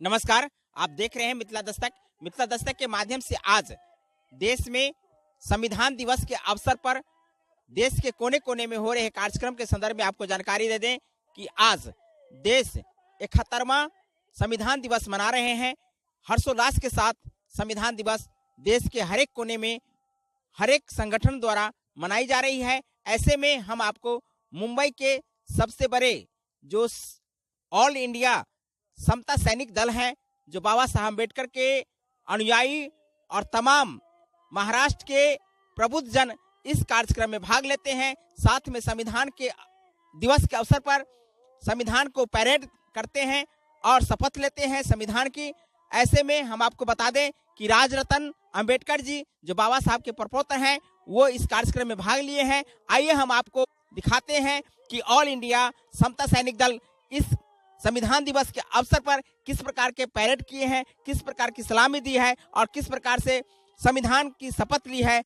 नमस्कार, आप देख रहे हैं मिथिला दस्तक। मिथिला दस्तक के माध्यम से आज देश में संविधान दिवस के अवसर पर देश के कोने कोने में हो रहे कार्यक्रम के संदर्भ में आपको जानकारी दे दें कि आज देश 71वां संविधान दिवस मना रहे हैं। हर्षोल्लास के साथ संविधान दिवस देश के हर एक कोने में हर एक संगठन द्वारा मनाई जा रही है। ऐसे में हम आपको मुंबई के सबसे बड़े जो ऑल इंडिया समता सैनिक दल है, जो बाबा साहब अम्बेडकर के अनुयायी और तमाम महाराष्ट्र के प्रबुद्ध जन इस कार्यक्रम में भाग लेते हैं। साथ में संविधान के दिवस के अवसर पर संविधान को परेड करते हैं और शपथ लेते हैं संविधान की। ऐसे में हम आपको बता दें कि राजरत्न अंबेडकर जी जो बाबा साहब के प्रपोत्र हैं, वो इस कार्यक्रम में भाग लिए हैं। आइए हम आपको दिखाते हैं कि ऑल इंडिया समता सैनिक दल इस संविधान दिवस के अवसर पर किस प्रकार के परेड किए हैं, किस प्रकार की सलामी दी है और किस प्रकार से संविधान की शपथ ली है।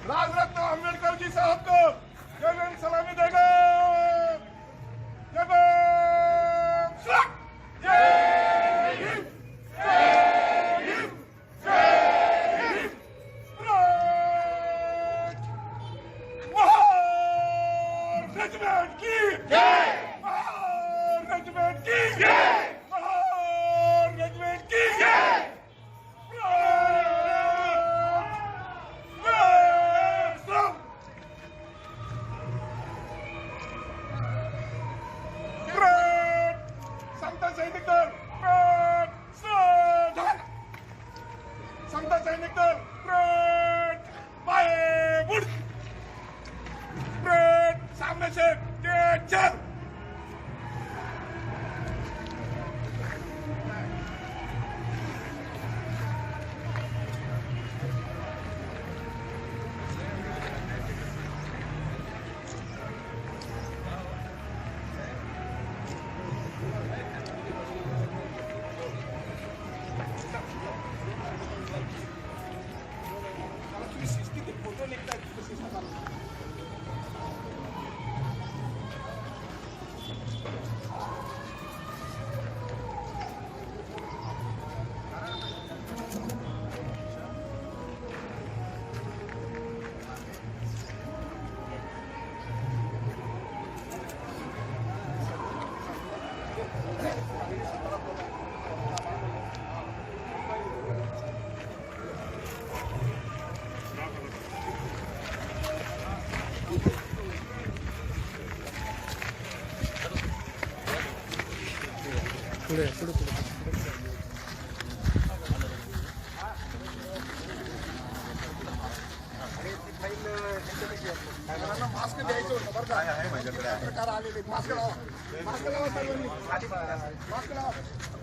राजरत्न अंबेडकर जी साहब को जय सलामी देगा। सामने से चल। फोटो लिखता है मास्क द्यायचं होतं बरं का प्रकार आलेले मास्क लावा सर्वांनी मास्क लावा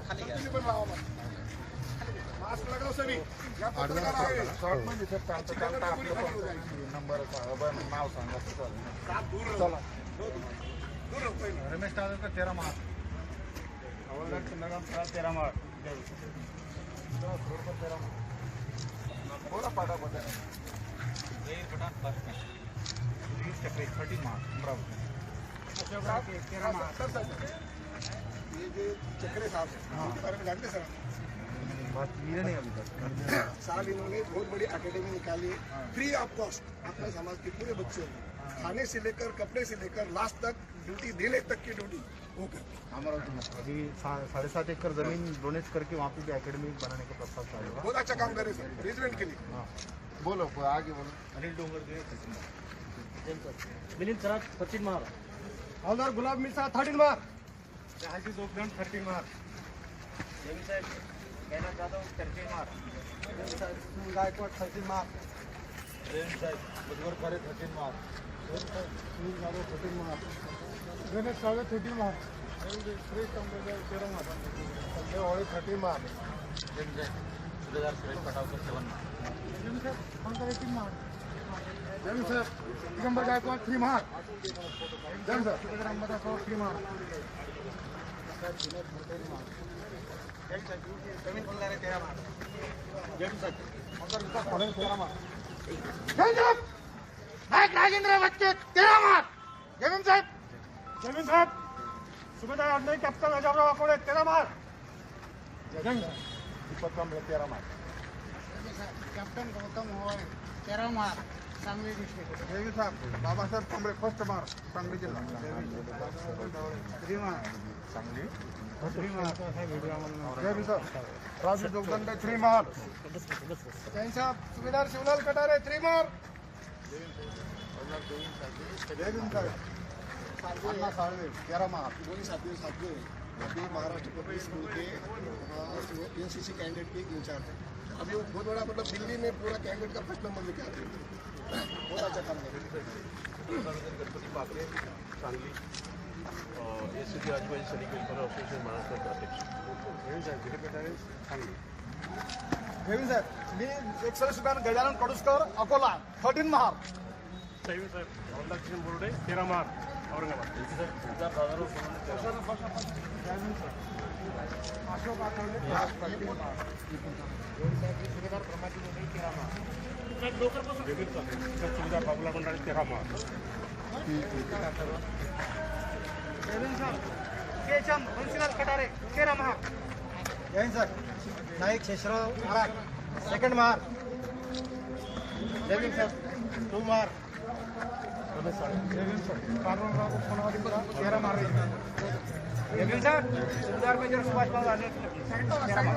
खाली पण लावा मास्क लगाओ सभी शॉर्ट मध्ये चालता नंबर नाव सांगा दूर रमेश टावर का 13 मार्च नगम 13 मार्च बोला पाटा बता 13 मार्च अमरावती 13 मार्च ये जो चक्रे साहब उनके बारे में जानते सर? बात ये नहीं अभी तक। साल इन्होंने बहुत बड़ी एकेडमी निकाली है, फ्री ऑफ कॉस्ट। अपने समाज के पूरे बच्चे खाने से लेकर कपड़े से लेकर लास्ट तक ड्यूटी देने तक की ड्यूटी वो करते हैं। अमरावती में अभी 7.5 एकड़ जमीन डोनेट करके वहाँ पे भी एकेडमी बनाने का प्रस्ताव चालू है। बहुत अच्छा काम करे सर रेजिडेंट के लिए। हाँ बोलो आगे बोलो। अनिल डोंगर मिलिंद सराज 13 मार्च, हवलदार गुलाब मिश्रा 13 मार्च, जहाजी दोपहर 13 मार्च, देवी साहब कैलाश यादव 13 मार्च, गायकवाड 13 मार्च, देवी साहब बुधवार खरे 13 मार्च, सुनील यादव 13 मार्च, गणेश सागर 13 मार्च, श्रेष्ठ अंबेडकर 13 मार्च, संजय होळे 13 मार्च, सुभेदार सुरेश पटावकर 7 मार्च, देवी साहब 18 मार्च, जैन सर दिगंबर गायकवाड 3 मार्च, जैन सर अंबेडकर 3 मार्च, जमीन बोलणारे 13 मार्च, जैन सर विकास पडेल 13 मार्च, जैन साहब नायक राजेंद्र बच्चे 13 मार्च, जमीन साहब सुभेदार अंडे कॅप्टन अजबराव आकोडे 13 मार. दीपक कांबळे 13 मार. कॅप्टन गौतम होवाळे 13 मार सांगली डिस्ट्रिक्ट. देवी साहेब बाबासाहेब कांबळे फर्स्ट मार सांगली जिल्हा. 3 मार सांगली. 3 मार देवी साहेब राजू जोगदंडे 3 मार. जैन साहेब सुभेदार शिवलाल कटारे 3 मार. देवी साहेब अन्ना साळवे 13 मार. दोनों साथियों अभी महाराष्ट्र पब्लिक स्कूल के एनसीसी कैंडिडेट के इंचार्ज है. अभी वो बहुत बड़ा मतलब दिल्ली में पूरा कैंडिडेट का फर्स्ट नंबर लेके आते हैं. बहुत अच्छा काम कर गणपति पाकरे सांगली एससीसी राजवाजी सैनिक वेलफेअर असोसिएशन महाराष्ट्र अध्यक्ष. देवी साहेब मी एक्सरे सुधार गजानन कडुसकर अकोला 13 मार. साहेब राधाकृष्ण बोर्डे 13 मार औरंगाबाद. अशोक आठवले सुभेदार ब्रह्माजी मोरे 13 मार. सुविधा बाबूला मंडळी 13 मार. देवेंद्र साहेब केचम बंशीलाल कटारे 13 मार. जैन सर नाईक शेषराव महाराज 2nd मार. देवेंद्र साहेब 2 मार. देवेंद्र सर पांडुरंगराव पुनवादी 13 मार. देवेंद्र साहेब सुभेदार मेजर सुभाष बाबू आले 13 मार.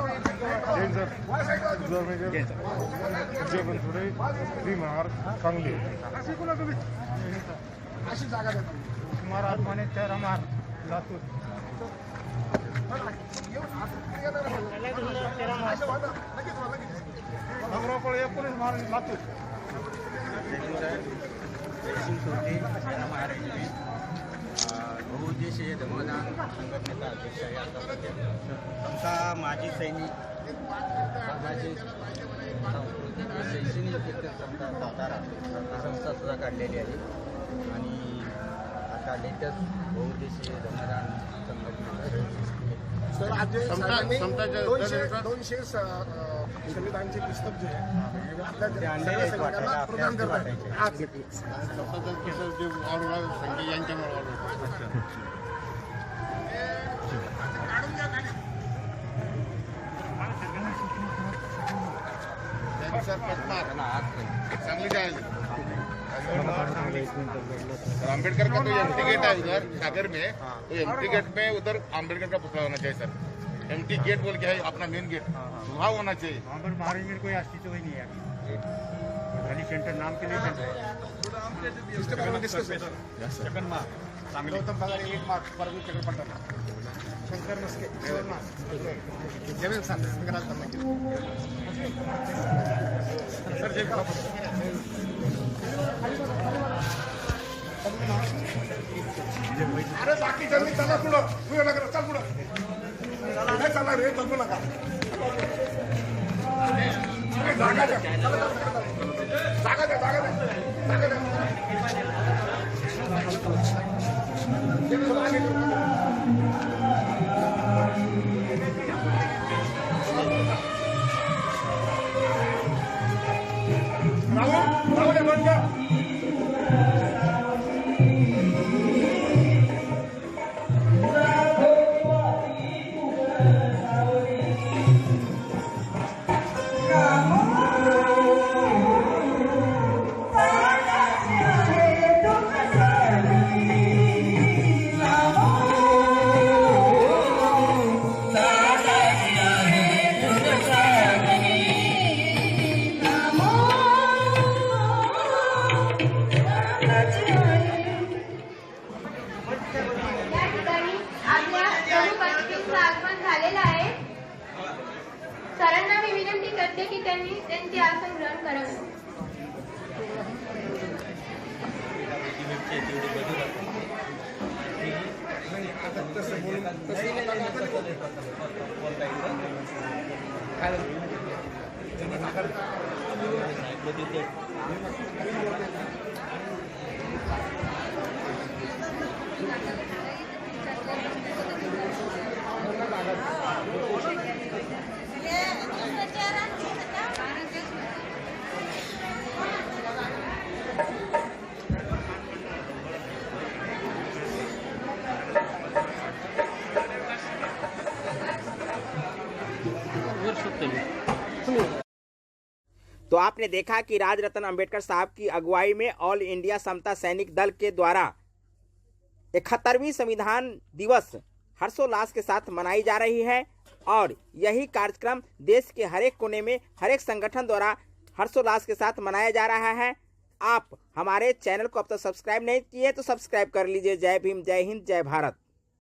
जैन सर सुधार मेजर विजय बनसोडे 3 मार सांगली. अशी कुणा तुम्ही अशी जागा देतो. कुमार आत्माने 13 मार लातूर. भगरावकडे 19 मार लातूर. बहुउद्देशीय धर्मदान संघटनेचा अध्यक्ष आहे. आमचा माजी सैनिक सामाजिक सांस्कृतिक व शैक्षणिक संस्था सातारा संस्था सुद्धा काढलेली आहे. आणि आता लेटेस्ट बहुउद्देशीय धर्मदान संघटनेचा सर आज दोनशे संविधानचे पुस्तक जे आहे आपल्या सैनिकांना प्रदान करतात. आज सांगली जाएगी. अम्बेडकर का तो एमटी गेट है उधर सागर में, तो एमटी गेट में उधर अम्बेडकर का पुतला होना चाहिए सर. एमटी गेट बोल के है अपना मेन गेट वहाँ होना चाहिए. वहाँ पर महाराज में कोई अस्तित्व ही नहीं है. खाली सेंटर नाम के लिए गौतम पगारे 1 मार. परवीन चक्रपट्टा शंकर मस्के 2 मार. जमीन साहब सर जय अरे बाकी जल्दी चला पुढं. पुढे नका चल पुढं. नाही चला रे चालू नका. जागा द्या जागा द्या जागा द्या जागा द्या. राहुल बंद कर. सरांना मी विनंती करते की त्यांनी त्यांचे आसन ग्रहण करावे. तो आपने देखा कि राजरत्न अंबेडकर साहब की अगुवाई में ऑल इंडिया समता सैनिक दल के द्वारा 71वीं संविधान दिवस हर्षोल्लास के साथ मनाई जा रही है और यही कार्यक्रम देश के हर एक कोने में हर एक संगठन द्वारा हर्षोल्लास के साथ मनाया जा रहा है। आप हमारे चैनल को अब तक सब्सक्राइब नहीं किए तो सब्सक्राइब कर लीजिए। जय भीम, जय हिंद, जय भारत।